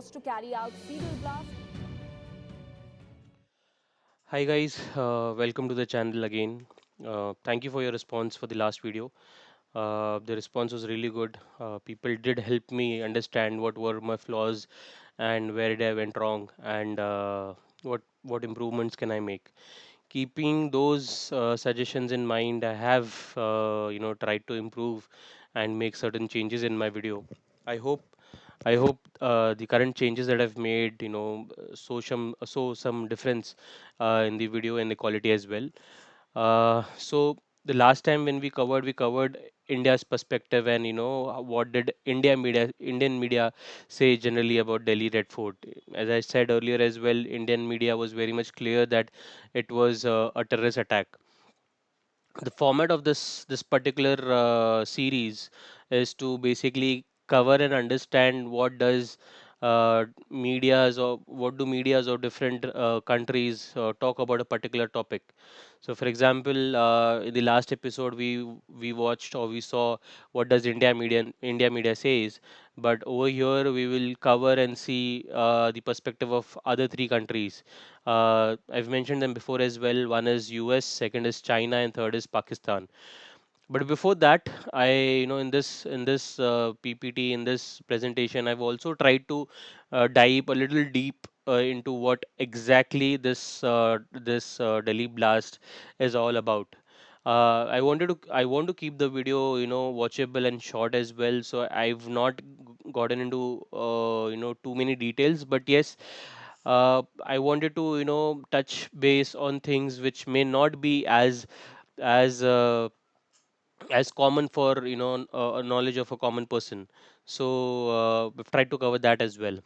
forced to carry out serial blasts. Hi guys, welcome to the channel again. Thank you for your response for the last video. The response was really good. People did help me understand what were my flaws and where did I went wrong and what improvements can I make. Keeping those suggestions in mind, I have tried to improve and make certain changes in my video. I hope I hope the current changes that I've made, some difference in the video and the quality as well. So the last time when we covered India's perspective and what did Indian media say generally about Delhi Red Fort. As I said earlier as well, Indian media was very much clear that it was a terrorist attack. The format of this particular series is to basically cover and understand what do medias of different countries talk about a particular topic. So for example, in the last episode we watched or we saw what does India media says, but over here we will cover and see the perspective of other three countries. I've mentioned them before as well. One is US, second is China, and third is Pakistan. But before that, in this PPT, in this presentation, I've also tried to dive a little deep into what exactly this Delhi blast is all about. I want to keep the video watchable and short as well. So I've not gotten into too many details, but yes, I wanted to touch base on things which may not be as as common for a knowledge of a common person. So we've tried to cover that as well.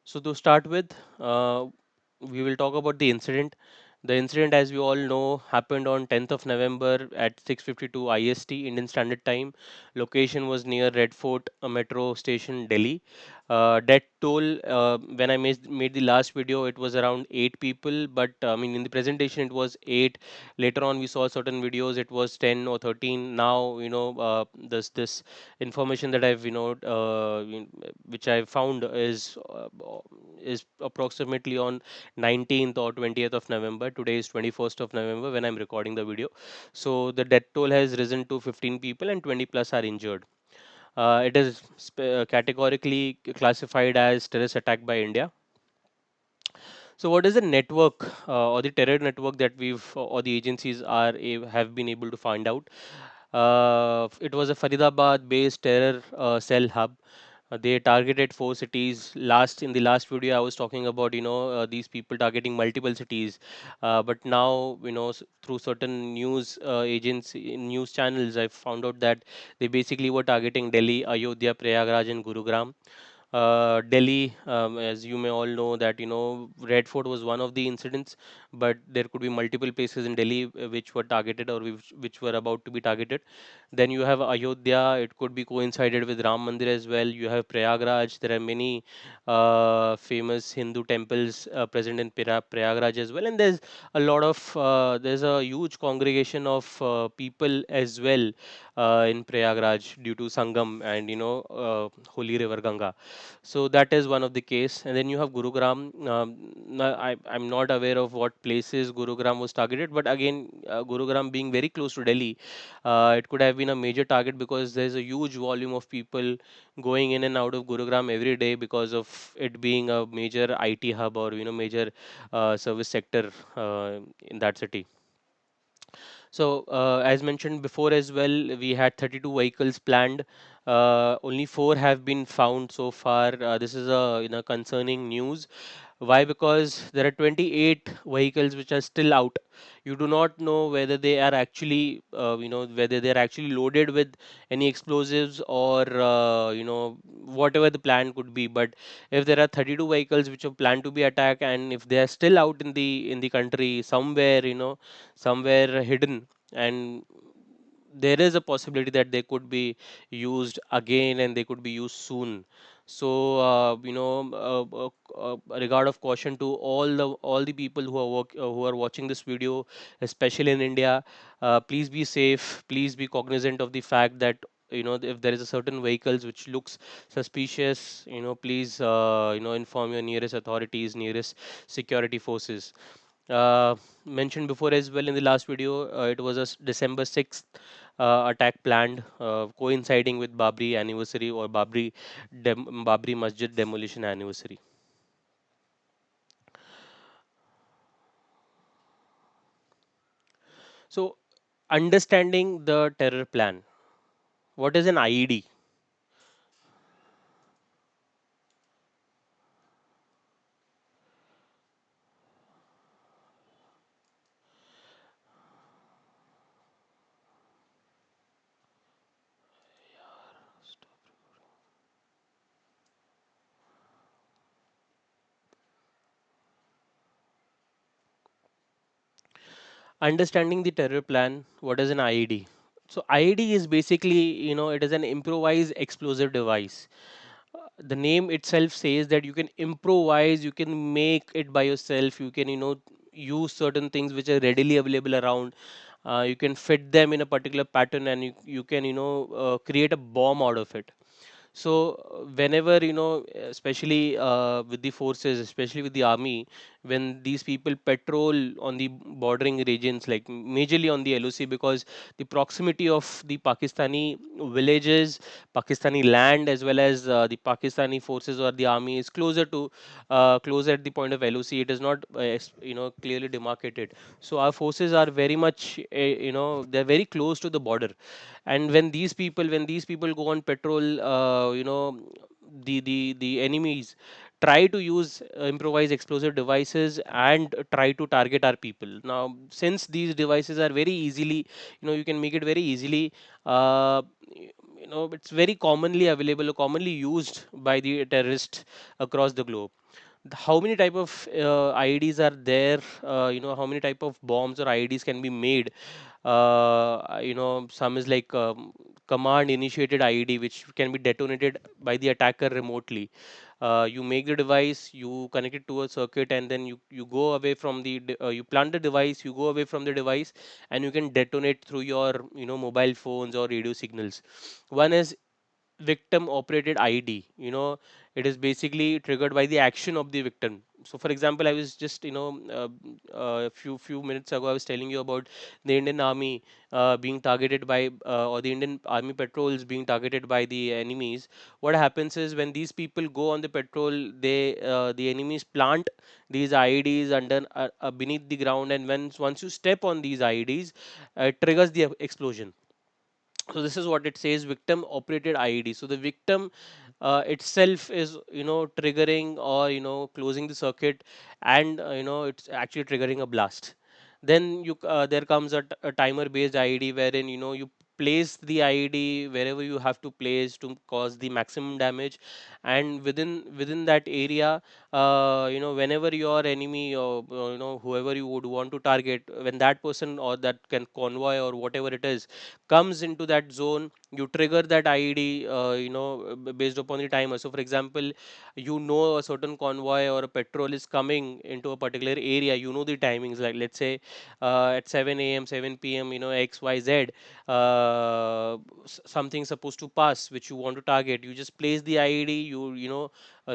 So to start with, we will talk about the incident. The incident, as we all know, happened on 10th of November at 6:52 IST, Indian Standard Time. Location was near Red Fort, a metro station, Delhi. Death toll, when I made the last video, it was around 8 people, but I mean, in the presentation, it was 8. Later on, we saw certain videos, it was 10 or 13. Now, this information that which I found is approximately on 19th or 20th of November. Today is 21st of November when I'm recording the video. So the death toll has risen to 15 people and 20 plus are injured. It is categorically classified as terrorist attack by India. So, what is the network or the terror network that we've or the agencies have been able to find out? It was a Faridabad-based terror cell hub. They targeted 4 cities. In the last video, I was talking about these people targeting multiple cities, but now through certain news channels, I found out that they basically were targeting Delhi, Ayodhya, Prayagraj, and Gurugram. Delhi, as you may all know, that Red Fort was one of the incidents, but there could be multiple places in Delhi which were targeted or which were about to be targeted. Then you have Ayodhya; it could be coincided with Ram Mandir as well. You have Prayagraj. There are many famous Hindu temples present in Prayagraj as well, and there's a huge congregation of people as well in Prayagraj due to Sangam and holy river Ganga. So that is one of the case. And then you have Gurugram. I'm not aware of what places Gurugram was targeted, but again, Gurugram being very close to Delhi, it could have been a major target because there's a huge volume of people going in and out of Gurugram every day because of it being a major IT hub or major service sector in that city. So, as mentioned before as well, we had 32 vehicles planned. Only four have been found so far. This is a concerning news. Why? Because there are 28 vehicles which are still out. You do not know whether they are actually, whether they are actually loaded with any explosives or whatever the plan could be. But if there are 32 vehicles which are planned to be attacked, and if they are still out in the country somewhere, somewhere hidden, and there is a possibility that they could be used again and they could be used soon. So a regard of caution to all the people who are watching this video, especially in India. Please be safe, please be cognizant of the fact that if there is a certain vehicles which looks suspicious, please inform your nearest authorities, nearest security forces. uh, Mentioned before as well in the last video, it was a December 6th attack planned, coinciding with Babri anniversary, or Babri Masjid demolition anniversary. So, understanding the terror plan. What is an IED? Understanding the terror plan. What is an IED? So IED is basically, it is an improvised explosive device. The name itself says that you can improvise, you can make it by yourself, you can, use certain things which are readily available around. You can fit them in a particular pattern, and you can, create a bomb out of it. So whenever, especially with the forces, especially with the army, when these people patrol on the bordering regions, like majorly on the LOC, because the proximity of the Pakistani villages, Pakistani land, as well as the Pakistani forces or the army is closer at the point of LOC. It is not clearly demarcated. So our forces are very much, they're very close to the border. And when these people go on patrol, the enemies try to use improvised explosive devices and try to target our people. Now, since these devices are very easily, you can make it very easily, it's very commonly available or commonly used by the terrorists across the globe. How many type of IEDs are there? How many type of bombs or IEDs can be made? Some is like command initiated IED, which can be detonated by the attacker remotely. You make the device, you connect it to a circuit, and then you go away from you plant the device, you go away from the device, and you can detonate through your mobile phones or radio signals. One is victim operated IED. It is basically triggered by the action of the victim. So, for example, I was just, a few minutes ago, I was telling you about the Indian Army being targeted by, or the Indian Army patrols being targeted by the enemies. What happens is when these people go on the patrol, the enemies plant these IEDs under beneath the ground, and once you step on these IEDs, it triggers the explosion. So this is what it says: victim operated IED. So the victim itself is triggering or closing the circuit, and it's actually triggering a blast. Then there comes a timer based IED, wherein you place the IED wherever you have to place to cause the maximum damage. And within that area, whenever your enemy, or whoever you would want to target, when that person or that can convoy or whatever it is comes into that zone, you trigger that IED, based upon the timer. So, for example, a certain convoy or a patrol is coming into a particular area. You know the timings, like let's say at 7 a.m., 7 p.m., X, Y, Z, something supposed to pass which you want to target. You just place the IED,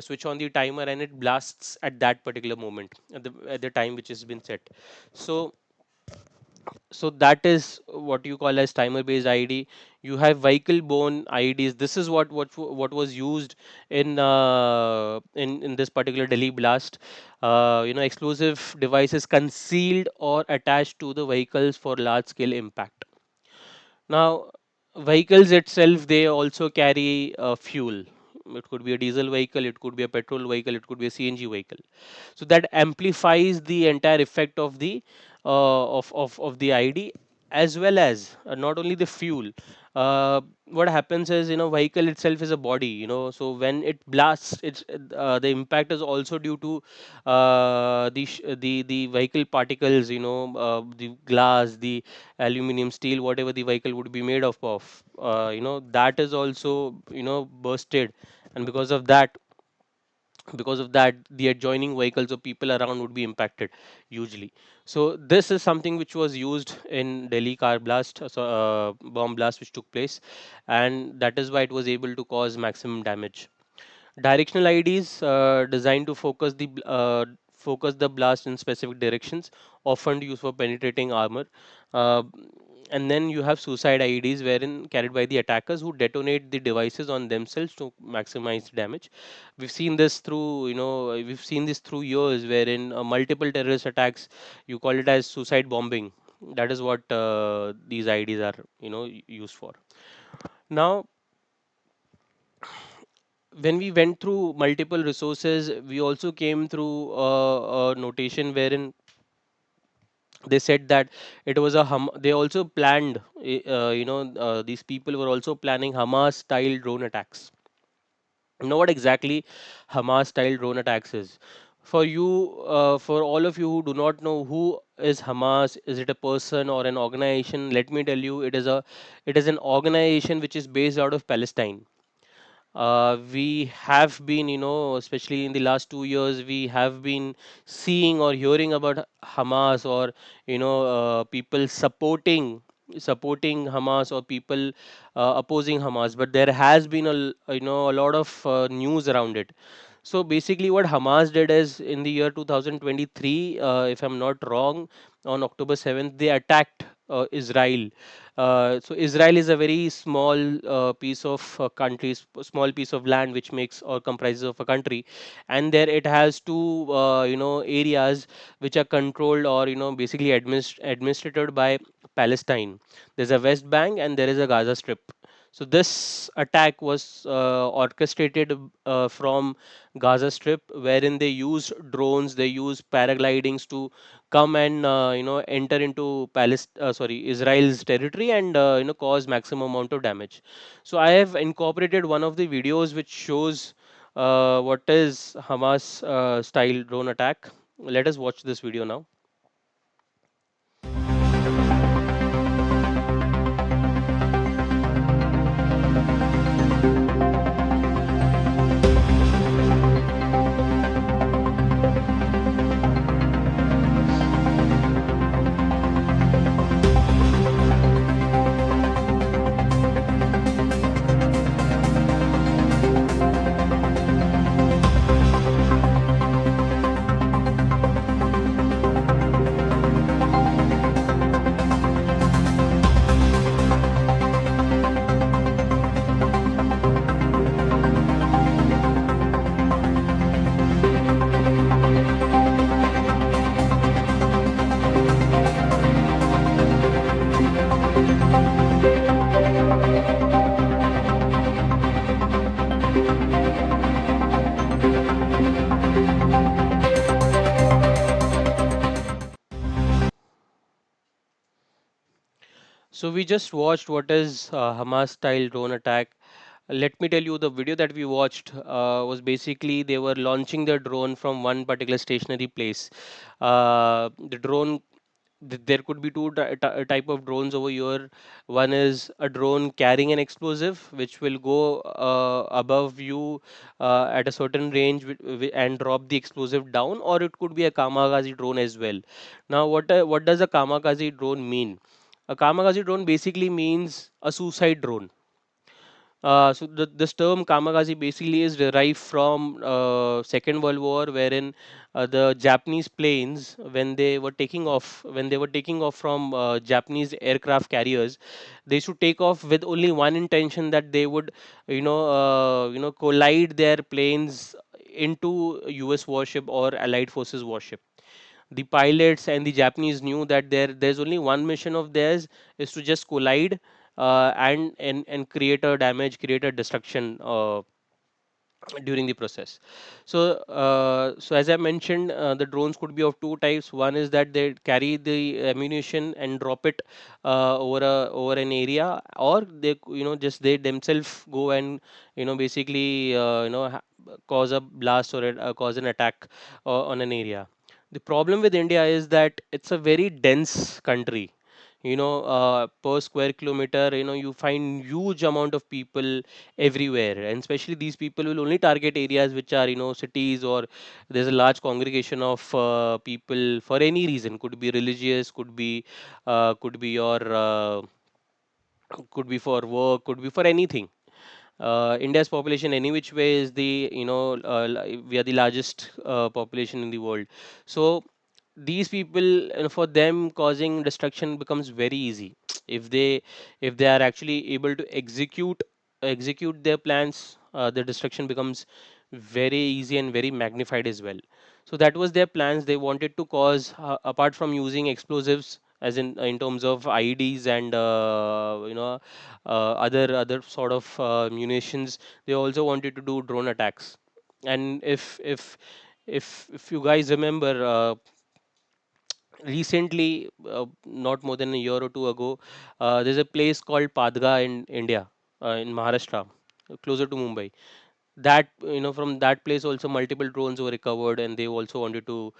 switch on the timer, and it blasts at that particular moment, at the time which has been set. So that is what you call as timer based IED. You have vehicle borne IEDs. This is what was used in this particular Delhi blast. Explosive devices concealed or attached to the vehicles for large scale impact. Now, vehicles itself, they also carry fuel. It could be a diesel vehicle, it could be a petrol vehicle, it could be a CNG vehicle. So that amplifies the entire effect of the ID, as well as not only the fuel. What happens is, vehicle itself is a body, so when it blasts, the impact is also due to the vehicle particles, the glass, the aluminum, steel, whatever the vehicle would be made of, that is also bursted, and because of that, Because of that, the adjoining vehicles or people around would be impacted hugely. So this is something which was used in Delhi car blast, bomb blast which took place, and that is why it was able to cause maximum damage. Directional IDs designed to focus the blast in specific directions, often used for penetrating armor. Uh, and then you have suicide IEDs, wherein carried by the attackers who detonate the devices on themselves to maximize damage. We've seen this through years, wherein multiple terrorist attacks, you call it as suicide bombing. That is what these IEDs are, used for. Now, when we went through multiple resources, we also came through a notation wherein they said that it was they also planned, these people were also planning Hamas style drone attacks. Now, what exactly Hamas style drone attacks is? For all of you who do not know who is Hamas, is it a person or an organization? Let me tell you, it is an organization which is based out of Palestine. We have been, especially in the last 2 years, we have been seeing or hearing about Hamas, or people supporting Hamas, or people opposing Hamas. But there has been a lot of news around it. So basically, what Hamas did is in the year 2023, if I'm not wrong, on October 7th, they attacked Israel. So Israel is a very small piece of small piece of land which makes or comprises of a country, and there it has two areas which are controlled or basically administered by Palestine. There's a West Bank and there is a Gaza Strip. So this attack was orchestrated from Gaza Strip, wherein they used drones, they used paraglidings to come and enter into Israel's territory, and cause maximum amount of damage. So I have incorporated one of the videos which shows what is Hamas style drone attack. Let us watch this video now. So we just watched what is Hamas style drone attack. Let me tell you, the video that we watched was basically they were launching the drone from one particular stationary place. The drone, there could be two type of drones over here. One is a drone carrying an explosive, which will go above you at a certain range and drop the explosive down, or it could be a kamikaze drone as well. Now, what does a kamikaze drone mean? A kamikaze drone basically means a suicide drone. This term kamikaze basically is derived from Second World War, wherein the Japanese planes, when they were taking off from Japanese aircraft carriers, they should take off with only one intention, that they would, collide their planes into U.S. warship or Allied forces warship. The pilots and the Japanese knew that there's only one mission of theirs, is to just collide and create a damage, create a destruction during the process. So as I mentioned, the drones could be of two types. One is that they carry the ammunition and drop it over an area, or they just they themselves go and basically cause a blast, or cause an attack on an area. The problem with India is that it's a very dense country. per square kilometer, you find huge amount of people everywhere, and especially these people will only target areas which are, cities, or there's a large congregation of people for any reason. Could be religious, could be your could be for work, could be for anything. India's population, any which way, is the we are the largest population in the world. So these people, for them, causing destruction becomes very easy if they are actually able to execute their plans. The destruction becomes very easy and very magnified as well. So that was their plans. They wanted to cause, apart from using explosives, as in terms of IEDs and other sort of munitions. They also wanted to do drone attacks. And if you guys remember, recently, not more than a year or two ago, there's a place called Padga in India, in Maharashtra, closer to Mumbai. That, from that place also multiple drones were recovered, and they also wanted to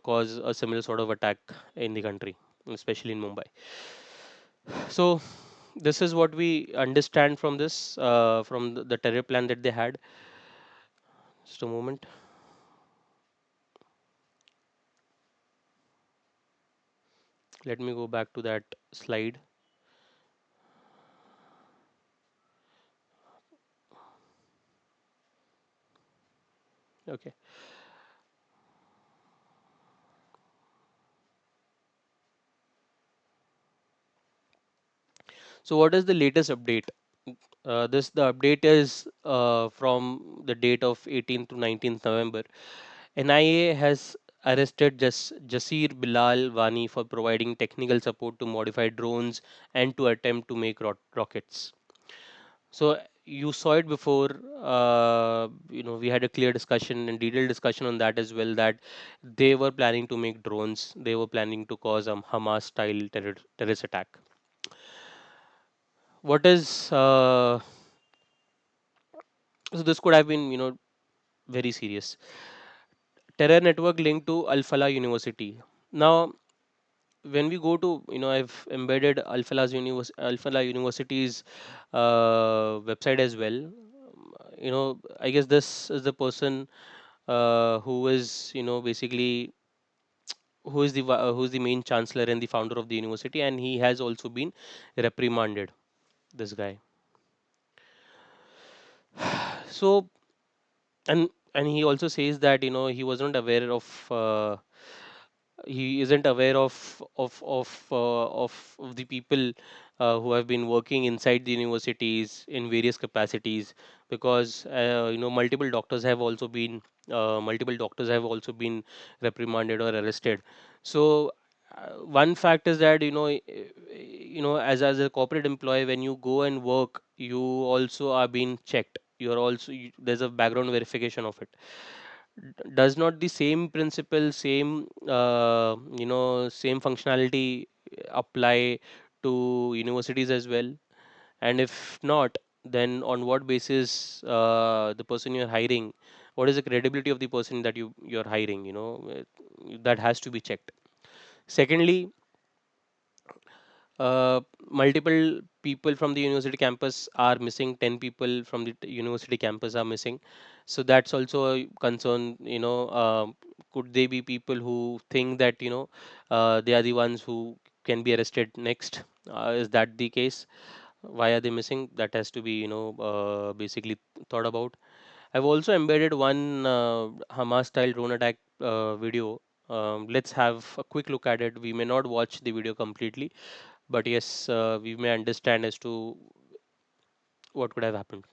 cause a similar sort of attack in the country, especially in Mumbai. So this is what we understand from this, from the terror plan that they had. Just a moment. Let me go back to that slide. Okay. So what is the latest update? The update is from the date of 18th to 19th November. NIA has arrested Jasir Bilal Wani for providing technical support to modify drones and to attempt to make rockets. So you saw it before. We had a clear discussion and detailed discussion on that as well. That they were planning to make drones. They were planning to cause a Hamas-style terrorist attack. What is so this could have been, very serious. Terror network linked to Al Falah University. Now, when we go to, I've embedded Al Falah University's website as well. I guess this is the person who is, basically, who's the main chancellor and the founder of the university, and he has also been reprimanded. This guy. So, and he also says that, he wasn't aware of. He isn't aware of the people who have been working inside the universities in various capacities, because multiple doctors have also been reprimanded or arrested. So one fact is that, as a corporate employee, when you go and work, you also are being checked. There's a background verification of it. Does not the same principle, same functionality apply to universities as well? And if not, then on what basis the person you're hiring, what is the credibility of the person that you're hiring? That has to be checked. Secondly, multiple people from the university campus are missing. 10 people from the university campus are missing. So that's also a concern. Could they be people who think that, they are the ones who can be arrested next? Is that the case? Why are they missing? That has to be, basically thought about. I've also embedded one Hamas style drone attack video. Let's have a quick look at it. We may not watch the video completely, but yes, we may understand as to what could have happened.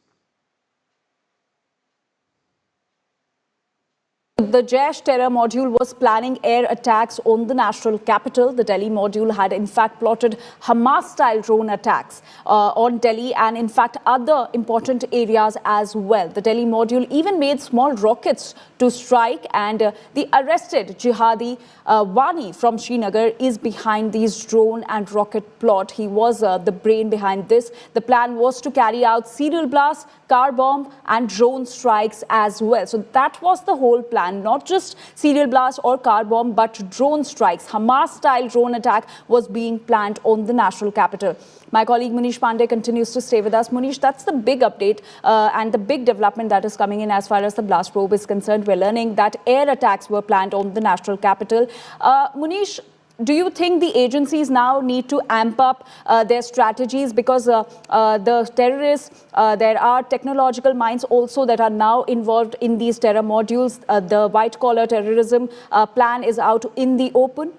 The Jaish terror module was planning air attacks on the national capital. The Delhi module had in fact plotted Hamas-style drone attacks on Delhi and in fact other important areas as well. The Delhi module even made small rockets to strike, and the arrested jihadi Wani from Srinagar is behind these drone and rocket plot. He was the brain behind this. The plan was to carry out serial blasts, car bomb and drone strikes as well. So that was the whole plan. planned. Not just serial blast or car bomb, but drone strikes. Hamas-style drone attack was being planned on the national capital. My colleague Munish Pandey continues to stay with us. Munish, that's the big update and the big development that is coming in as far as the blast probe is concerned. We're learning that air attacks were planned on the national capital. Munish, do you think the agencies now need to amp up their strategies because the terrorists, there are technological minds also that are now involved in these terror modules? The white collar terrorism plan is out in the open?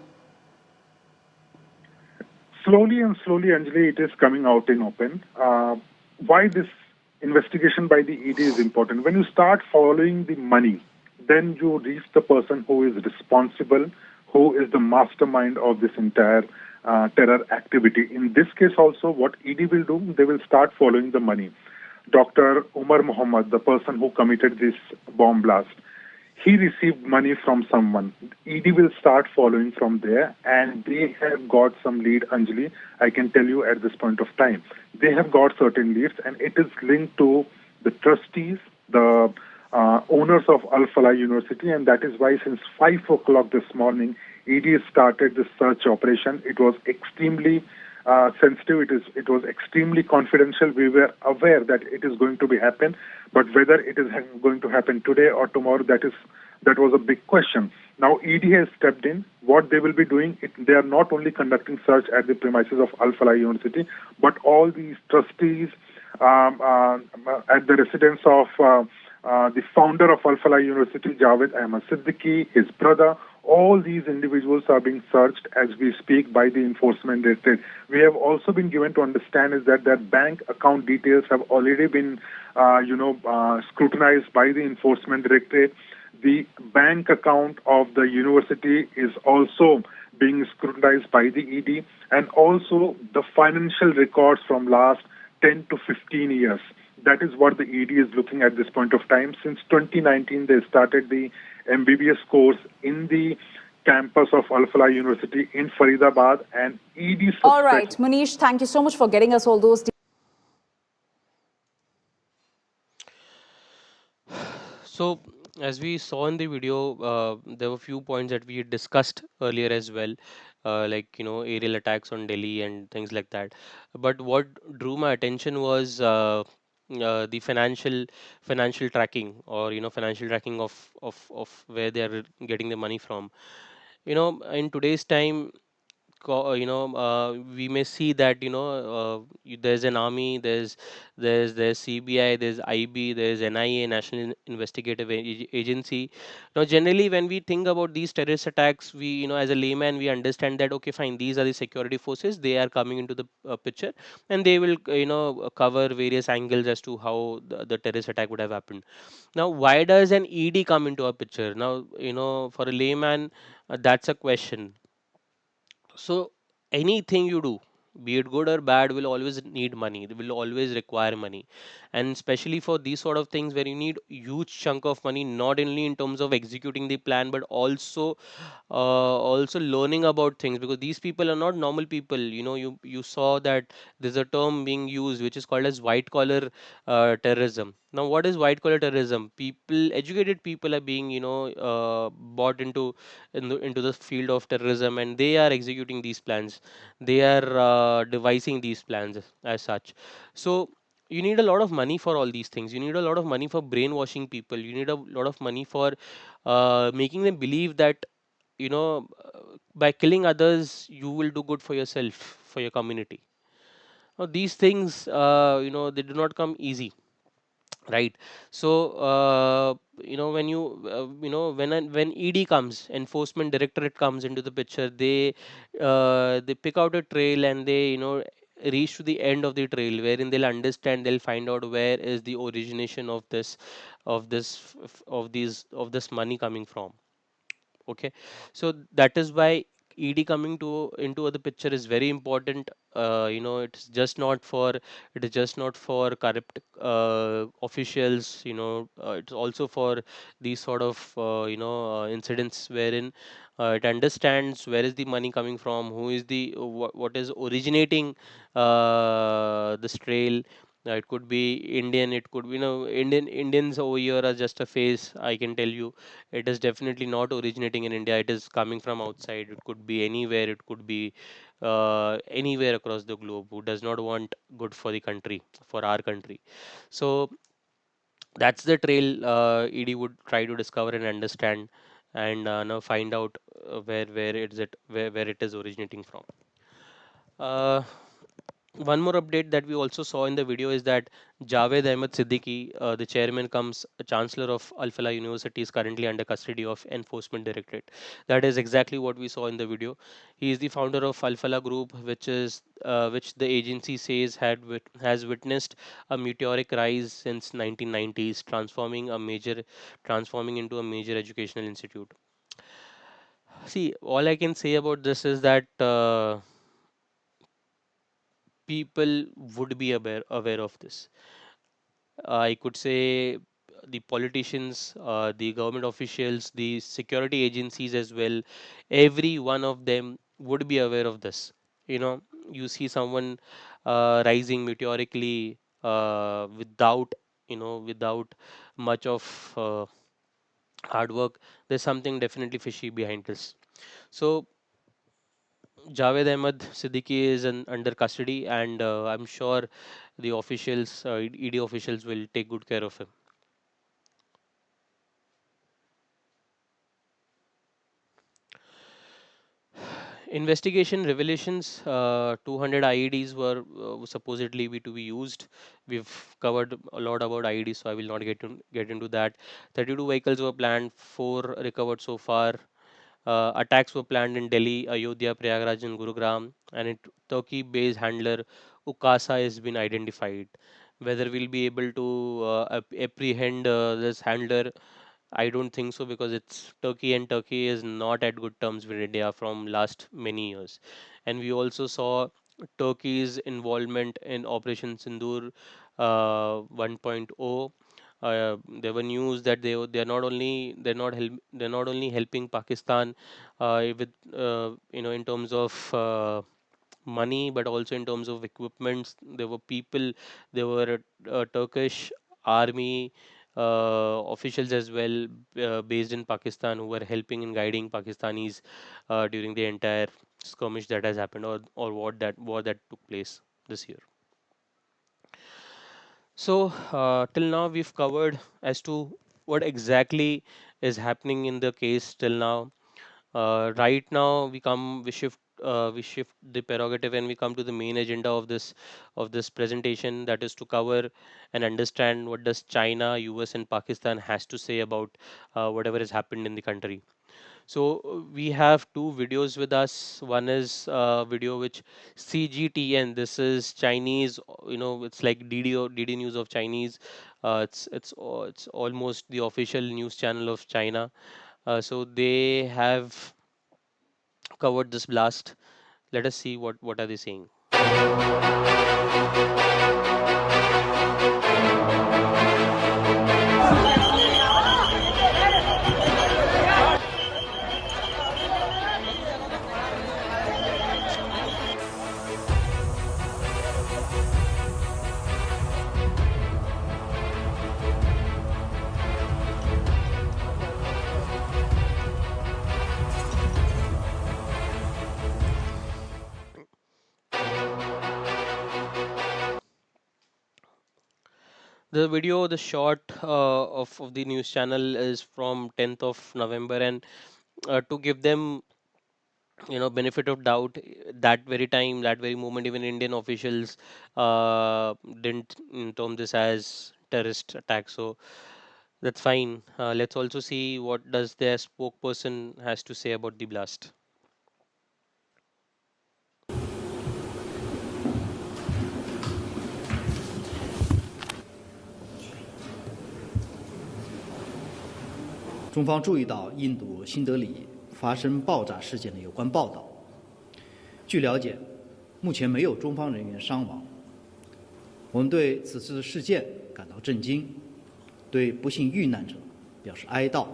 Slowly and slowly, Anjali, it is coming out in open. Why this investigation by the ED is important? When you start following the money, then you reach the person who is responsible, who is the mastermind of this entire terror activity. In this case also, what ED will do, they will start following the money. Dr. Umar Muhammad, the person who committed this bomb blast, he received money from someone. ED will start following from there, and they have got some lead, Anjali. I can tell you at this point of time. They have got certain leads, and it is linked to the trustees, the owners of Al Falah University, and that is why since 5 o'clock this morning, ED started this search operation. It was extremely sensitive. It was extremely confidential. We were aware that it is going to be happen, but whether it is going to happen today or tomorrow, that was a big question. Now ED has stepped in. What they will be doing, they are not only conducting search at the premises of Al Falah University, but all these trustees at the residence of the founder of Al Falah University, Javed Ahmad Siddiqui, his brother. All these individuals are being searched as we speak by the enforcement directorate. We have also been given to understand is that their bank account details have already been, scrutinized by the enforcement directorate. The bank account of the university is also being scrutinized by the ED, and also the financial records from last 10 to 15 years. That is what the ED is looking at this point of time. Since 2019, they started the MBBS course in the campus of Al Falah University in Faridabad, and ED suspects... All right, Munish, thank you so much for getting us all those details. So, as we saw in the video, there were few points that we discussed earlier as well, like aerial attacks on Delhi and things like that. But what drew my attention was the financial tracking, or financial tracking of where they are getting the money from. In today's time, we may see that there's an army, there's CBI, there's IB, there's NIA, National Investigative Agency. Now, generally, when we think about these terrorist attacks, we, as a layman, we understand that okay, fine, these are the security forces. They are coming into the picture, and they will, cover various angles as to how the terrorist attack would have happened. Now, why does an ED come into a picture? Now, for a layman, that's a question. So anything you do, be it good or bad, will always need money. They will always require money, and especially for these sort of things where you need huge chunk of money, not only in terms of executing the plan, but also learning about things, because these people are not normal people. You saw that there's a term being used which is called as white collar terrorism. Now, what is white collar terrorism? Educated people are being bought into the field of terrorism, and they are executing these plans. They are devising these plans as such. So you need a lot of money for all these things. You need a lot of money for brainwashing people. You need a lot of money for making them believe that by killing others you will do good for yourself, for your community. Now, these things, they do not come easy, right? So when when ED comes, enforcement directorate comes into the picture, they pick out a trail, and they reach to the end of the trail, wherein they'll find out where is the origination of this money coming from. Okay, so that is why ED coming to into the picture is very important. It is just not for corrupt officials. It's also for these sort of incidents wherein it understands where is the money coming from, who is what is originating this trail, It could be Indian, it could be, Indians over here are just a face. I can tell you, it is definitely not originating in India. It is coming from outside. It could be anywhere. It could be anywhere across the globe who does not want good for the country, for our country. So that's the trail ED would try to discover and understand, and now find out where it is originating from. Uh, One more update that we also saw in the video is that Javed Ahmed Siddiqui, the chairman comes chancellor of Al Falah University, is currently under custody of Enforcement Directorate. That is exactly what we saw in the video. He is the founder of Al Falah Group, which the agency says has witnessed a meteoric rise since 1990s, transforming into a major educational institute. See, all I can say about this is that. People would be aware of this. I could say the politicians, the government officials, the security agencies as well, every one of them would be aware of this. You see someone rising meteorically without much of hard work. There's something definitely fishy behind this. So Javed Ahmed Siddiqui is under custody, and I'm sure the officials, ED officials, will take good care of him. Investigation revelations: 200 IEDs were supposedly to be used. We've covered a lot about IEDs, so I will not get into that. 32 vehicles were planned, 4 recovered so far. Attacks were planned in Delhi, Ayodhya, Prayagraj, and Gurugram, and Turkey-based handler Ukasa has been identified. Whether we'll be able to apprehend this handler, I don't think so, because it's Turkey, and Turkey is not at good terms with India from last many years. And we also saw Turkey's involvement in Operation Sindoor 1.0. There were news that they're not only helping Pakistan with in terms of money, but also in terms of equipments. There were people, there were Turkish army officials as well, based in Pakistan, who were helping and guiding Pakistanis during the entire skirmish that has happened, or war that took place this year. So, till now we've covered as to what exactly is happening in the case till now. Right now, we shift the prerogative, and we come to the main agenda of this presentation, that is to cover and understand what does China, US, and Pakistan has to say about whatever has happened in the country. So we have two videos with us. One is video which CGTN. This is Chinese. It's like DD News of Chinese. It's almost the official news channel of China. So they have covered this blast. Let us see what are they saying. The video, the short of the news channel is from 10th of November, and to give them benefit of doubt, that very time, that very moment, even Indian officials didn't term this as terrorist attack. So that's fine. Let's also see what does their spokesperson has to say about the blast. 中方注意到印度新德里发生爆炸事件的有关报道。据了解，目前没有中方人员伤亡。我们对此次事件感到震惊，对不幸遇难者表示哀悼，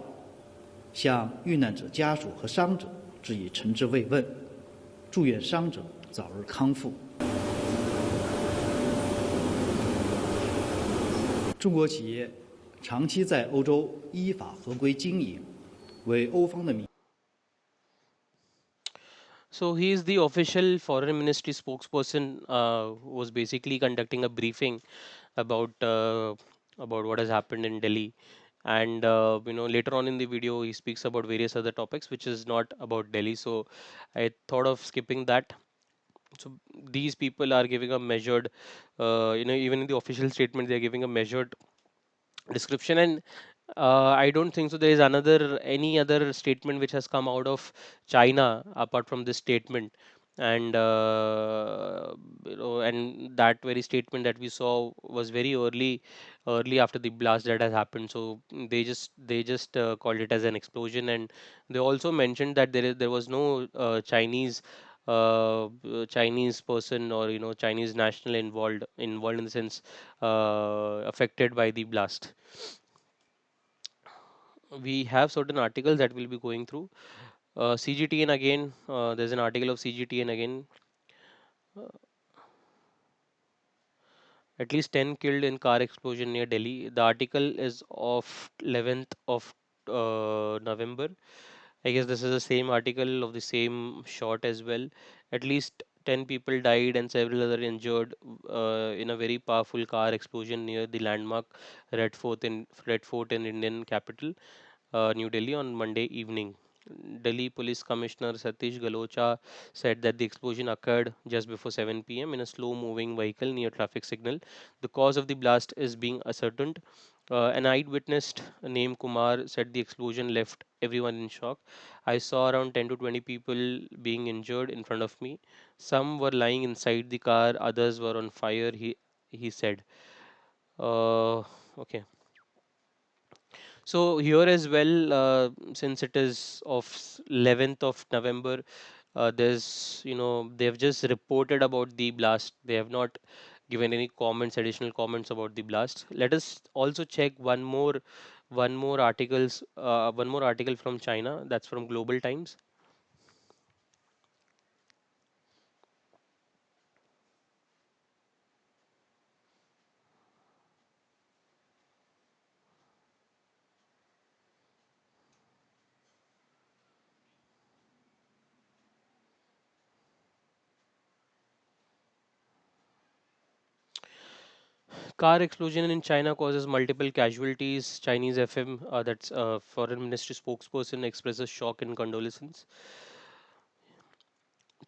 向遇难者家属和伤者致以诚挚慰问，祝愿伤者早日康复。中国企业长期在欧洲依法合规经营，为欧方的民。So he is the official foreign ministry spokesperson who was basically conducting a briefing about what has happened in Delhi. And later on in the video, he speaks about various other topics, which is not about Delhi. So I thought of skipping that. So these people are giving a measured, even in the official statement, they are giving a measured description. And I don't think so there is any other statement which has come out of China apart from this statement. And and that very statement that we saw was very early after the blast that has happened. So they just called it as an explosion. And they also mentioned that there was no Chinese person, or Chinese national involved in the sense affected by the blast. We have certain articles that we'll be going through. CGTN again, there's an article of CGTN again. At least 10 killed in car explosion near Delhi. The article is of 11th of November. I guess this is the same article of the same shot as well. At least 10 people died and several other injured in a very powerful car explosion near the landmark Red Fort in Indian capital, New Delhi, on Monday evening. Delhi Police Commissioner Satish Galocha said that the explosion occurred just before 7 p.m. in a slow moving vehicle near traffic signal. The cause of the blast is being ascertained. An eyewitness named Kumar said the explosion left everyone in shock. I saw around 10 to 20 people being injured in front of me. Some were lying inside the car, others were on fire, he said. Okay. So here as well, since it is of 11th of November, they've just reported about the blast. They have not given any additional comments about the blast. Let us also check one more article from China. That's from Global Times. Car explosion in China causes multiple casualties. Chinese FM, that's Foreign Ministry spokesperson, expresses shock and condolences.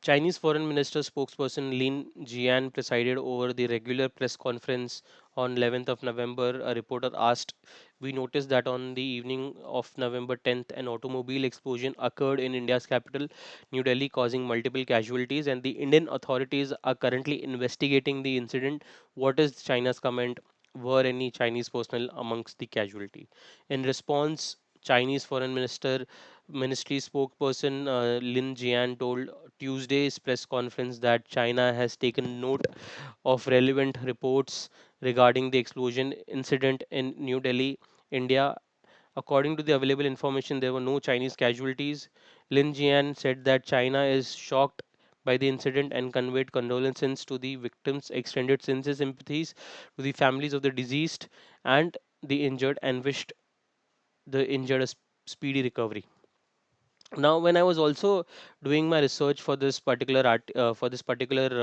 Chinese Foreign Minister spokesperson Lin Jian presided over the regular press conference on 11th of November. A reporter asked, "We noticed that on the evening of November 10th, an automobile explosion occurred in India's capital, New Delhi, causing multiple casualties, and the Indian authorities are currently investigating the incident. What is China's comment? Were any Chinese personnel amongst the casualty?" In response, Chinese Foreign Ministry spokesperson Lin Jian told Tuesday's press conference that China has taken note of relevant reports regarding the explosion incident in New Delhi, India. According to the available information, there were no Chinese casualties. Lin Jian said that China is shocked by the incident and conveyed condolences to the victims, extended sincere sympathies to the families of the deceased and the injured, and wished the injured a speedy recovery. Now, when I was also doing my research for this particular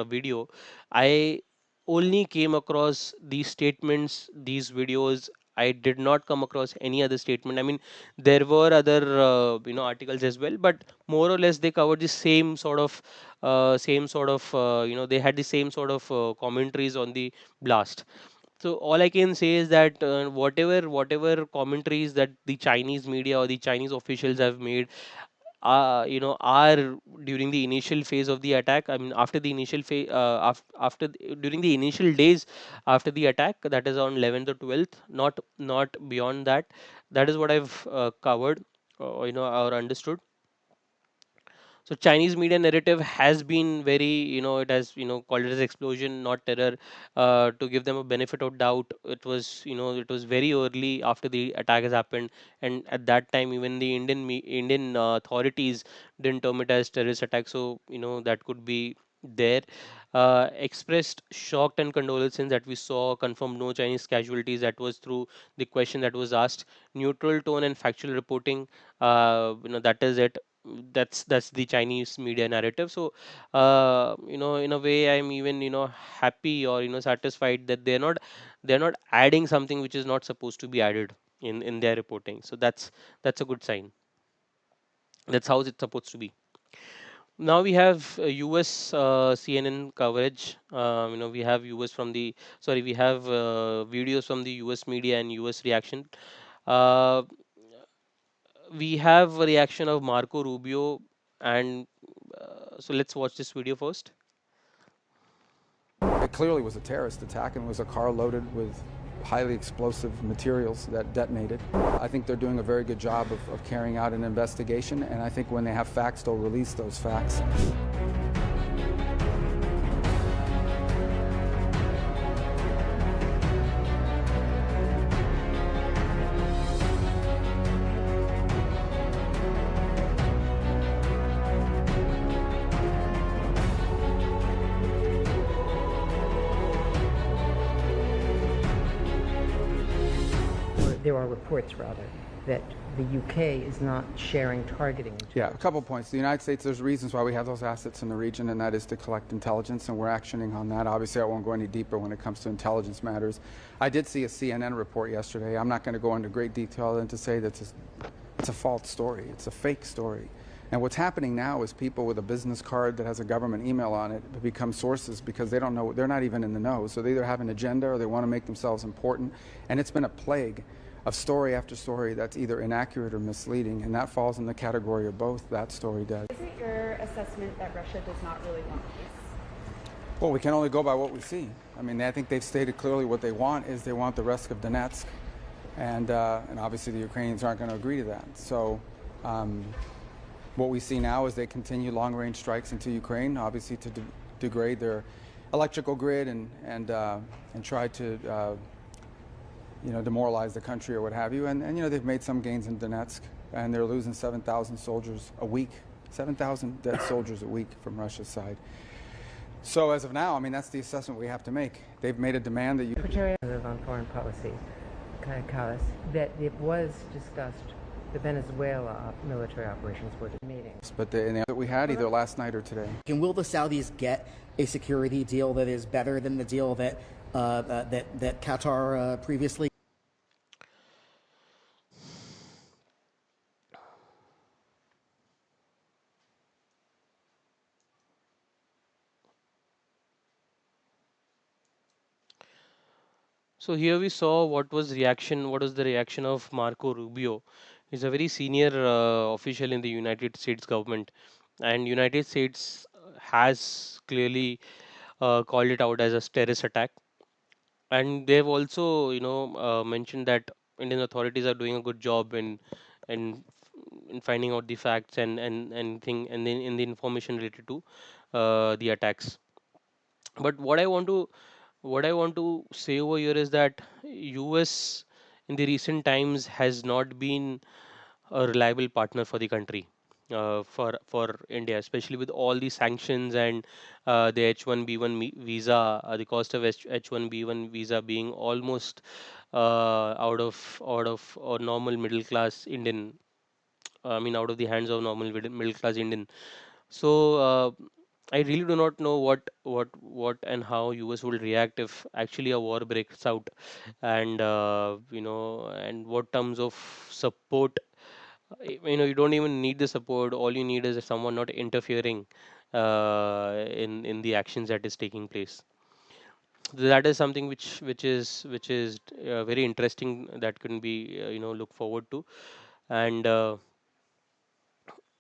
video, I only came across these statements, these videos. I did not come across any other statement. I mean, there were other articles as well, but more or less they covered the they had the same sort of commentaries on the blast. So all I can say is that whatever commentaries that the Chinese media or the Chinese officials have made, are during the initial phase of the attack. I mean, after the initial phase, during the initial days after the attack, that is on 11th or 12th, not beyond that. That is what I've covered, or understood. So Chinese media narrative has been very, it has, called it as explosion, not terror. To give them a benefit of doubt, it was very early after the attack has happened, and at that time even the Indian authorities didn't term it as terrorist attack. So that could be there, expressed shocked and condolences that we saw, confirmed no Chinese casualties. That was through the question that was asked. Neutral tone and factual reporting. That is it. That's the Chinese media narrative. So, in a way, I'm even happy or satisfied that they're not adding something which is not supposed to be added in their reporting. So that's a good sign. That's how it's supposed to be. Now we have US CNN coverage. We have US from the sorry, we have videos from the US media and US reaction. Uh, we have a reaction of Marco Rubio, and so let's watch this video first. It clearly was a terrorist attack and it was a car loaded with highly explosive materials that detonated. I think they're doing a very good job of carrying out an investigation, and I think when they have facts, they'll release those facts. There are reports, rather, that the UK is not sharing targeting. Yeah, a couple points. The United States, there's reasons why we have those assets in the region, and that is to collect intelligence, and we're actioning on that. Obviously, I won't go any deeper when it comes to intelligence matters. I did see a CNN report yesterday. I'm not going to go into great detail and to say that it's a false story. It's a fake story. And what's happening now is people with a business card that has a government email on it become sources because they don't know, they're not even in the know. So they either have an agenda or they want to make themselves important. And it's been a plague of story after story that's either inaccurate or misleading, and that falls in the category of both. That story does. Is it your assessment that Russia does not really want peace? Well, we can only go by what we see. I mean, I think they've stated clearly what they want is they want the rest of Donetsk, and obviously the Ukrainians aren't going to agree to that. So what we see now is they continue long-range strikes into Ukraine, obviously to degrade their electrical grid and try to demoralize the country or what have you. And they've made some gains in Donetsk, and they're losing 7,000 soldiers a week, 7,000 dead soldiers a week from Russia's side. So as of now, I mean, that's the assessment we have to make. They've made a demand that you... Secretary on Foreign Policy, Callas, that it was discussed the Venezuela military operations were the meetings. But that we had either last night or today. And will the Saudis get a security deal that is better than the deal that that Qatar previously? So here we saw what was the reaction of Marco Rubio. He's a very senior official in the United States government, and United States has clearly called it out as a terrorist attack. And they've also, mentioned that Indian authorities are doing a good job in in finding out the facts and then in the information related to the attacks. But what I want to say over here is that US in the recent times has not been a reliable partner for the country, for India, especially with all the sanctions and the H1B1 visa, the cost of H1B1 visa being almost out of a normal middle class Indian. I mean, out of the hands of normal middle class Indian. So I really do not know what and how US will react if actually a war breaks out, and and what terms of support. You don't even need the support. All you need is someone not interfering in the actions that is taking place. That is something which is very interesting, that can be look forward to. And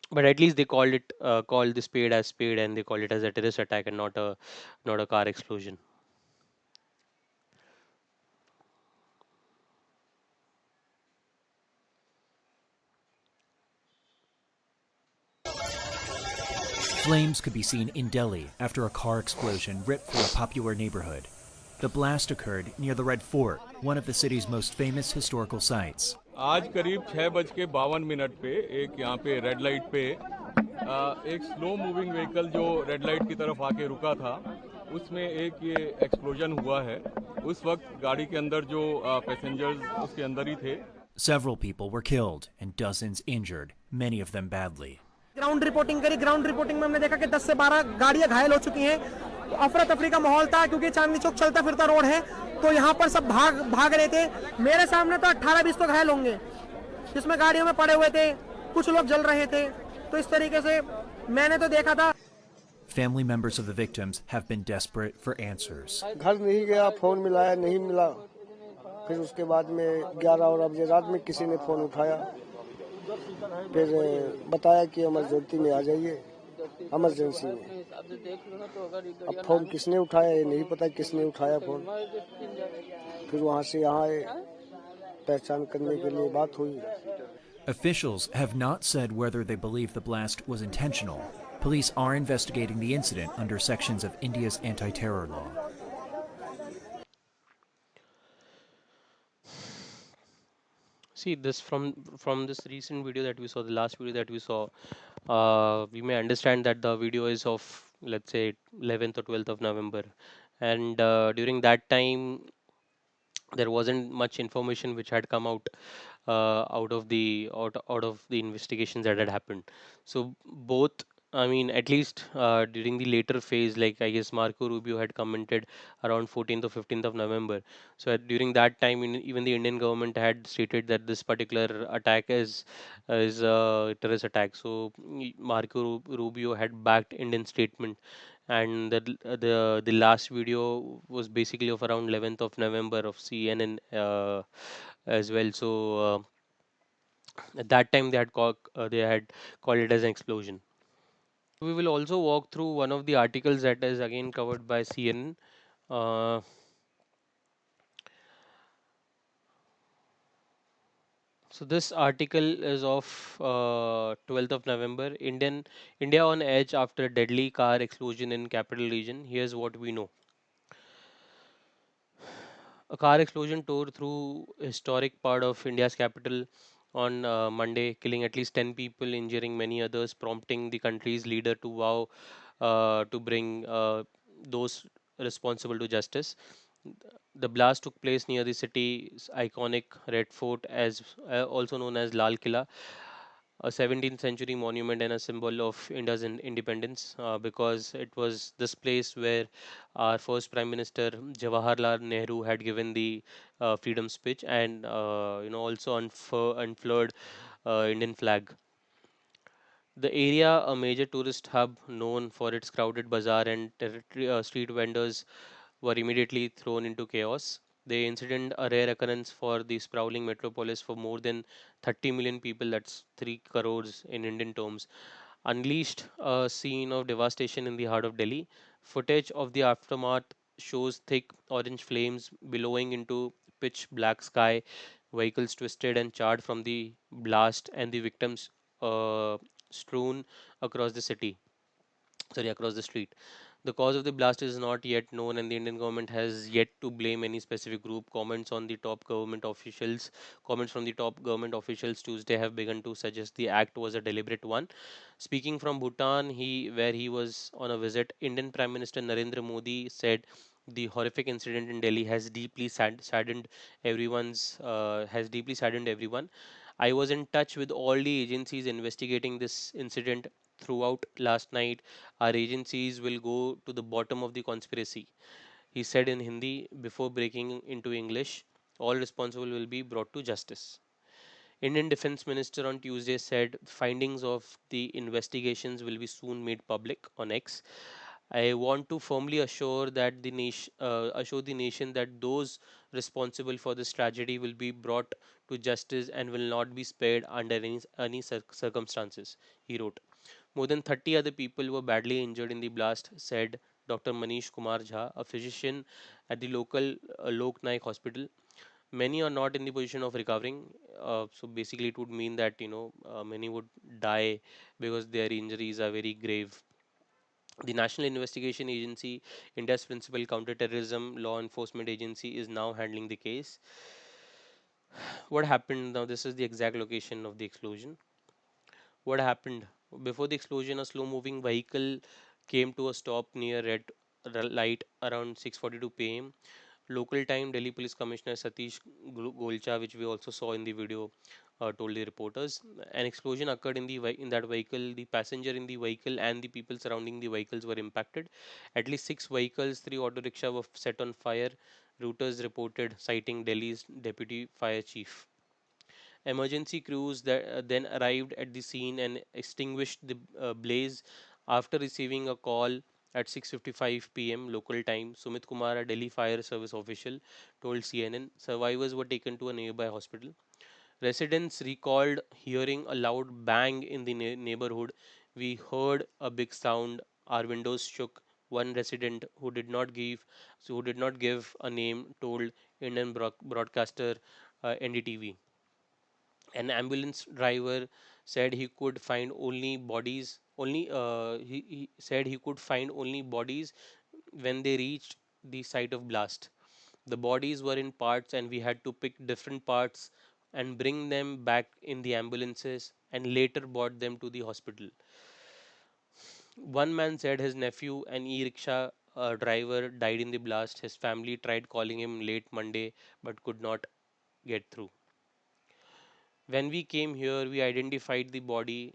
but at least they called the spade as spade, and they call it as a terrorist attack and not a car explosion. Flames could be seen in Delhi after a car explosion ripped through a popular neighborhood. The blast occurred near the Red Fort, one of the city's most famous historical sites. आज करीब 6:52 पे एक यहाँ पे red light पे एक slow moving vehicle जो red light की तरफ आके रुका था, उसमें एक ये एक्सप्लोजन हुआ है। उस वक्त गाड़ी के अंदर जो पैसेंजर्स उसके अंदर ही थे। Several people were killed and dozens injured, many of them badly. Ground reporting करी। ग्राउंड रिपोर्टिंग में हमने देखा कि 10 से 12 गाड़ियां घायल हो चुकी हैं। तो अफरा तफरी का माहौल था क्योंकि चांदनी चौक चलता फिरता रोड है, तो यहाँ पर सब भाग रहे थे। मेरे सामने तो 18-20 तो घायल होंगे, जिसमें गाड़ियों में पड़े हुए थे, कुछ लोग जल रहे थे। तो इस तरीके से मैंने तो देखा था। Family members of the victims have been desperate for answers. घर नहीं गया, फोन मिलाया, नहीं मिला। फिर उसके बाद में 11 बजे रात में किसी ने फोन उठाया, फिर बताया कि इमरजेंसी में आ जाइए, इमरजेंसी में। अब फोन किसने उठाया ये नहीं पता, किसने उठाया फोन। फिर वहाँ से यहाँ आए, पहचान करने के लिए बात हुई। Officials have not said whether they believe the blast was intentional. Police are investigating the incident under sections of India's anti-terror law. See this from this recent video that we saw, the last video that we saw, we may understand that the video is of, let's say, 11th or 12th of November, and during that time there wasn't much information which had come out of the investigations that had happened. So both, I mean, at least during the later phase, like I guess Marco Rubio had commented around 14th or 15th of November. So during that time, even the Indian government had stated that this particular attack is a terrorist attack. So Marco Rubio had backed Indian statement, and the last video was basically of around 11th of November of CNN as well. So at that time they had called it as an explosion. We will also walk through one of the articles that is again covered by CNN. Uh, so this article is of 12th of November. India on edge after deadly car explosion in capital region. Here's what we know. A car explosion tore through historic part of India's capital on Monday, killing at least 10 people, injuring many others, prompting the country's leader to vow to bring those responsible to justice. The blast took place near the city's iconic Red Fort, as also known as Lal Killa, a 17th century monument and a symbol of India's independence, because it was this place where our first Prime Minister Jawaharlal Nehru had given the freedom speech, and also unfurled Indian flag. The area, a major tourist hub known for its crowded bazaar and street vendors, were immediately thrown into chaos. The incident, a rare occurrence for the sprawling metropolis for more than 30 million people, that's 3 crores in Indian terms, unleashed a scene of devastation in the heart of Delhi. Footage of the aftermath shows thick orange flames billowing into pitch black sky, vehicles twisted and charred from the blast, and the victims strewn across the city, sorry, across the street. The cause of the blast is not yet known, and the Indian government has yet to blame any specific group. Comments from the top government officials Tuesday have begun to suggest the act was a deliberate one. Speaking from Bhutan, where he was on a visit, Indian Prime Minister Narendra Modi said the horrific incident in Delhi has deeply saddened everyone. I was in touch with all the agencies investigating this incident throughout last night. Our agencies will go to the bottom of the conspiracy, he said in Hindi before breaking into English. All responsible will be brought to justice. Indian Defence Minister on Tuesday said findings of the investigations will be soon made public on X. I want to firmly assure the nation that those responsible for this tragedy will be brought to justice and will not be spared under any circumstances, he wrote. More than 30 other people were badly injured in the blast, said Dr. Manish Kumar Jha, a physician at the local Lok Naik hospital. Many are not in the position of recovering. So basically, it would mean that many would die because their injuries are very grave. The National Investigation Agency, India's principal counterterrorism law enforcement agency, is now handling the case. What happened now? This is the exact location of the explosion. What happened? Before the explosion, a slow-moving vehicle came to a stop near red light around 6:42 p.m. Local time, Delhi Police Commissioner Satish Golcha, which we also saw in the video, told the reporters an explosion occurred in in that vehicle. The passenger in the vehicle and the people surrounding the vehicles were impacted. At least six vehicles, three auto rickshaw were set on fire. Reuters reported, citing Delhi's deputy fire chief. Emergency crews that then arrived at the scene and extinguished the blaze after receiving a call at 6:55 p.m. local time. Sumit Kumar, a Delhi Fire Service official, told CNN survivors were taken to a nearby hospital. Residents recalled hearing a loud bang in the neighborhood. We heard a big sound. Our windows shook. One resident who did not give a name told Indian broadcaster NDTV. An ambulance driver said he could find only bodies only he said he could find only bodies when they reached the site of blast. The bodies were in parts and we had to pick different parts and bring them back in the ambulances and later brought them to the hospital. One man said his nephew, an e-rickshaw driver, died in the blast. His family tried calling him late Monday but could not get through. When we came here, we identified the body,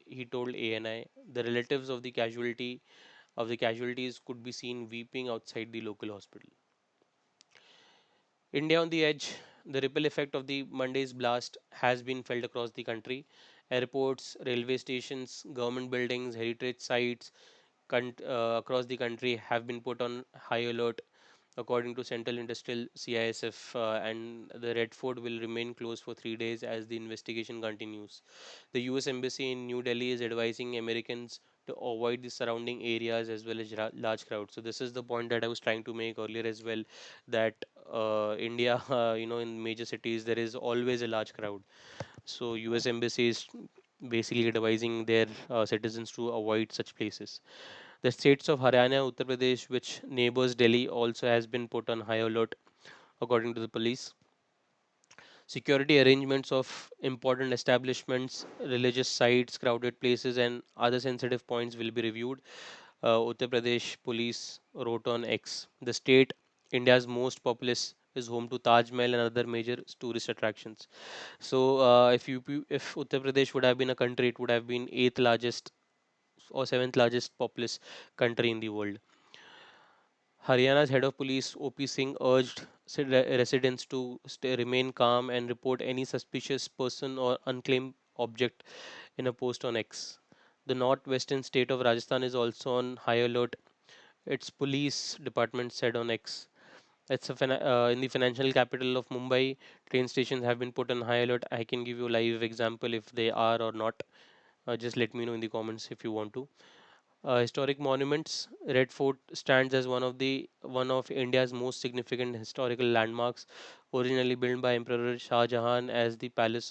he told ANI. The relatives of the casualties could be seen weeping outside the local hospital. India on the edge. The ripple effect of the Monday's blast has been felt across the country. Airports, railway stations, government buildings, heritage sites across the country have been put on high alert, according to Central Industrial CISF, and the Red Fort will remain closed for 3 days as the investigation continues. The US Embassy in New Delhi is advising Americans to avoid the surrounding areas as well as large crowds. So this is the point that I was trying to make earlier as well, that India, in major cities there is always a large crowd. So US Embassy is basically advising their citizens to avoid such places. The states of Haryana, Uttar Pradesh, which neighbors Delhi, also has been put on high alert, according to the police. Security arrangements of important establishments, religious sites, crowded places, and other sensitive points will be reviewed. Uttar Pradesh police wrote on X. The state, India's most populous, is home to Taj Mahal and other major tourist attractions. So, if Uttar Pradesh would have been a country, it would have been eighth largest or seventh largest populous country in the world. Haryana's head of police, OP Singh, urged residents to remain calm and report any suspicious person or unclaimed object in a post on X. The northwestern state of Rajasthan is also on high alert. Its police department said on X. In the financial capital of Mumbai, train stations have been put on high alert. I can give you a live example if they are or not. Just let me know in the comments if you want to. Historic monuments. Red Fort stands as one of India's most significant historical landmarks. Originally built by Emperor Shah Jahan as the palace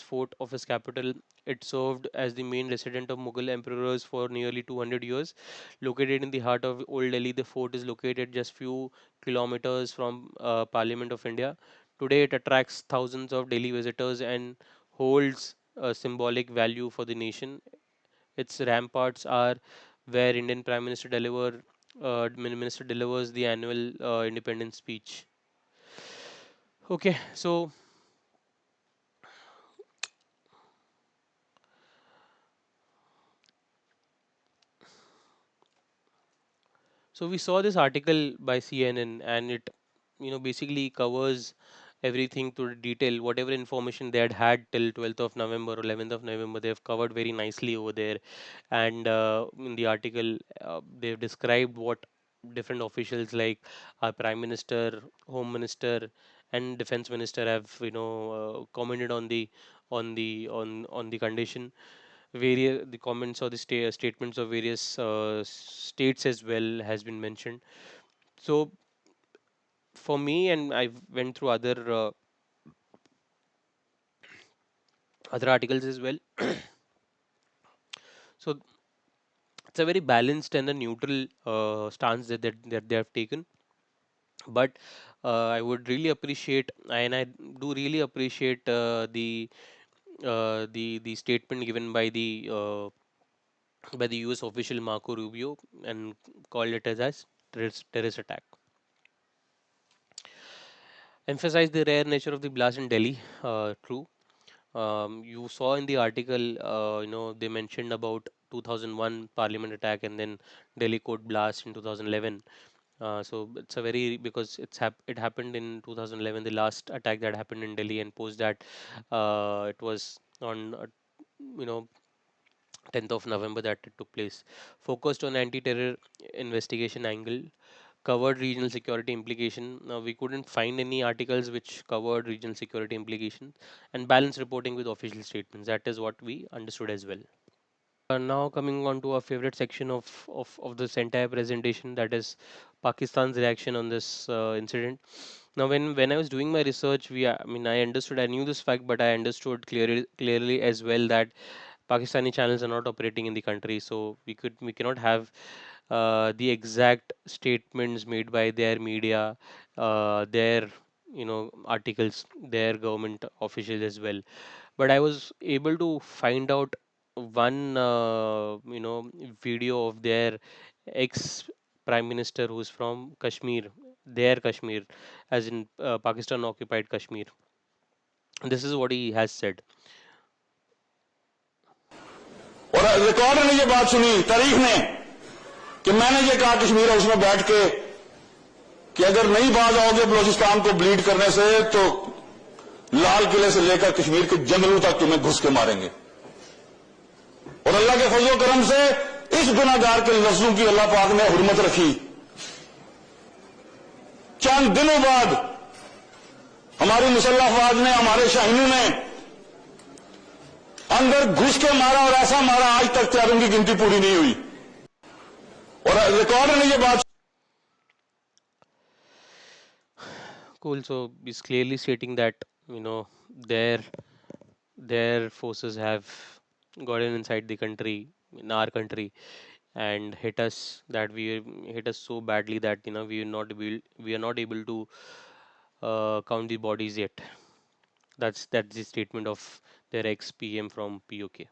fort of his capital, it served as the main residence of Mughal emperors for nearly 200 years. Located in the heart of Old Delhi, the fort is located just few kilometers from Parliament of India. Today, it attracts thousands of daily visitors and holds a symbolic value for the nation. Its ramparts are where Indian Prime Minister Minister delivers the annual independence speech. Okay, so we saw this article by CNN, and it, basically covers everything to detail. Whatever information they had till 12th of November or 11th of November, they've covered very nicely over there. And in the article, they've described what different officials like our Prime Minister, Home Minister, and Defense Minister have, commented on the condition. Various the comments or the statements of various states as well has been mentioned. So for me, and I went through other articles as well. So it's a very balanced and a neutral stance that they have taken. But I would really appreciate, and I do really appreciate the statement given by the US official Marco Rubio and called it as terrorist attack. Emphasize the rare nature of the blast in Delhi. True. You saw in the article, they mentioned about 2001 Parliament attack and then Delhi court blast in 2011. So it's a very because it happened in 2011, the last attack that happened in Delhi, and post that it was on you know 10th of November that it took place. Focused on anti-terror investigation angle, covered regional security implication. Now we couldn't find any articles which covered regional security implications, and balanced reporting with official statements. That is what we understood as well. Now coming on to our favorite section of this entire presentation, that is Pakistan's reaction on this incident. Now when I was doing my research, I knew this fact, but I understood clearly as well that Pakistani channels are not operating in the country, so we cannot have the exact statements made by their media, their articles, their government officials as well. But I was able to find out one video of their ex prime minister who's from Kashmir, their Kashmir, as in Pakistan occupied Kashmir. This is what he has said. और record ने ये बात सुनी तारीख ने कि मैंने ये कहा कश्मीर हाउस में बैठ के कि अगर नहीं बाज आओगे बलोचिस्तान को ब्लीड करने से तो लाल किले से लेकर कश्मीर के जंगलों तक तुम्हें घुस के मारेंगे। और अल्लाह के फजल करम से इस गुनाहगार के लफ्जों की अल्लाह पाक ने हुर्मत रखी। चंद दिनों बाद हमारी मुसल्लह अफवाज ने, हमारे शाहीनों ने अंदर घुस के मारा और ऐसा मारा आज तक त्यारों की गिनती पूरी नहीं हुई। और रिकॉर्ड ने ये बात Cool. So he's clearly stating that their their forces have gotten inside the country, in our country, and hit us, that we hit us so badly that we are not able to count the bodies yet. That's the statement of their ex PM from POK.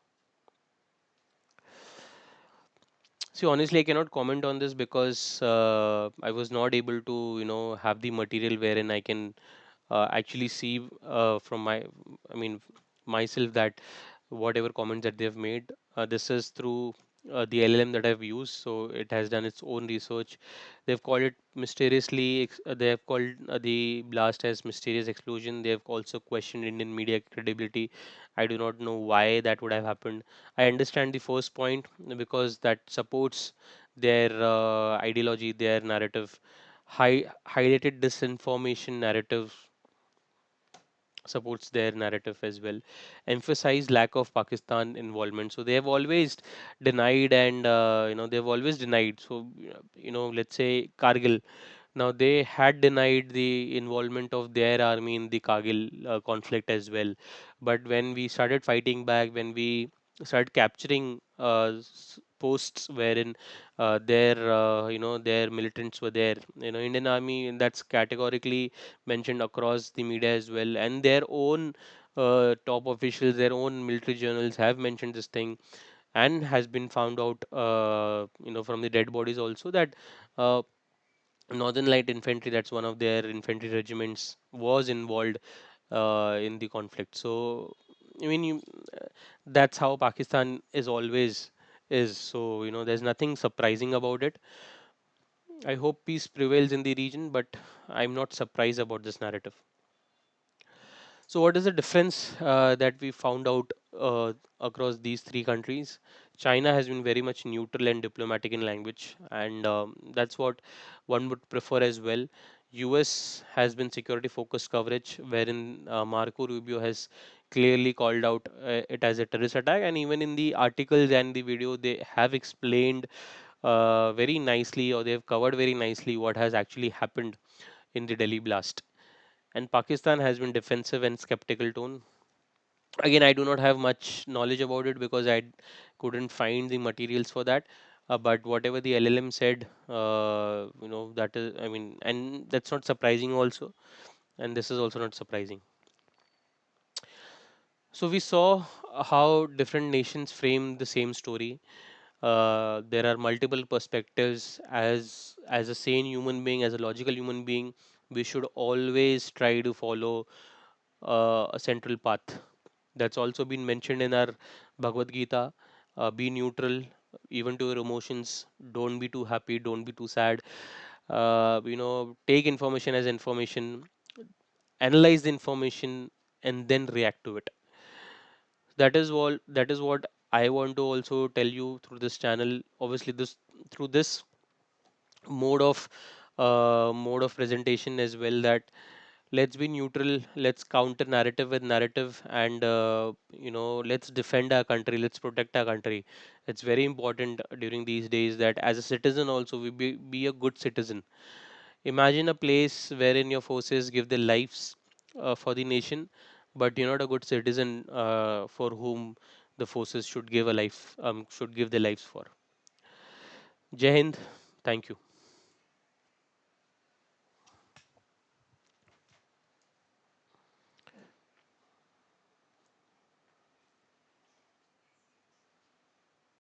See, honestly, I cannot comment on this because I was not able to, have the material wherein I can actually see from myself that whatever comments that they have made, this is through the LLM that I've used. So it has done its own research. They've called it they have called the blast as mysterious explosion. They have also questioned Indian media credibility. I do not know why that would have happened. I understand the first point because that supports their ideology, their narrative. Highlighted disinformation narrative supports their narrative as well. Emphasize lack of Pakistan involvement. So they have always denied, and they've always denied. So let's say Kargil. Now they had denied the involvement of their army in the Kargil conflict as well. But when we started fighting back, when we started capturing posts wherein their militants were there, Indian army, and that's categorically mentioned across the media as well, and their own top officials, their own military journals have mentioned this thing, and has been found out from the dead bodies also that uh, Northern Light Infantry, that's one of their infantry regiments, was involved in the conflict. So, I mean, that's how Pakistan is always is. So, there's nothing surprising about it. I hope peace prevails in the region, but I'm not surprised about this narrative. So, what is the difference that we found out across these three countries? China has been very much neutral and diplomatic in language, and that's what one would prefer as well. US has been security focused coverage, wherein Marco Rubio has clearly called out it as a terrorist attack, and even in the articles and the video, they have explained very nicely, or they have covered very nicely what has actually happened in the Delhi blast. And Pakistan has been defensive and skeptical tone. Again, I do not have much knowledge about it because I couldn't find the materials for that. But whatever the LLM said, that is, and that's not surprising also. And this is also not surprising. So we saw how different nations frame the same story. There are multiple perspectives. As a sane human being, as a logical human being, we should always try to follow a central path. That's also been mentioned in our Bhagavad Gita. Be neutral, even to your emotions. Don't be too happy. Don't be too sad. Take information as information. Analyze the information and then react to it. That is what I want to also tell you through this channel. Obviously, this through this mode of presentation as well, that let's be neutral, let's counter narrative with narrative, and let's defend our country, let's protect our country. It's very important during these days that as a citizen also we be a good citizen. Imagine a place wherein your forces give their lives for the nation, but you're not a good citizen for whom the forces should give their lives for. Jai Hind. Thank you.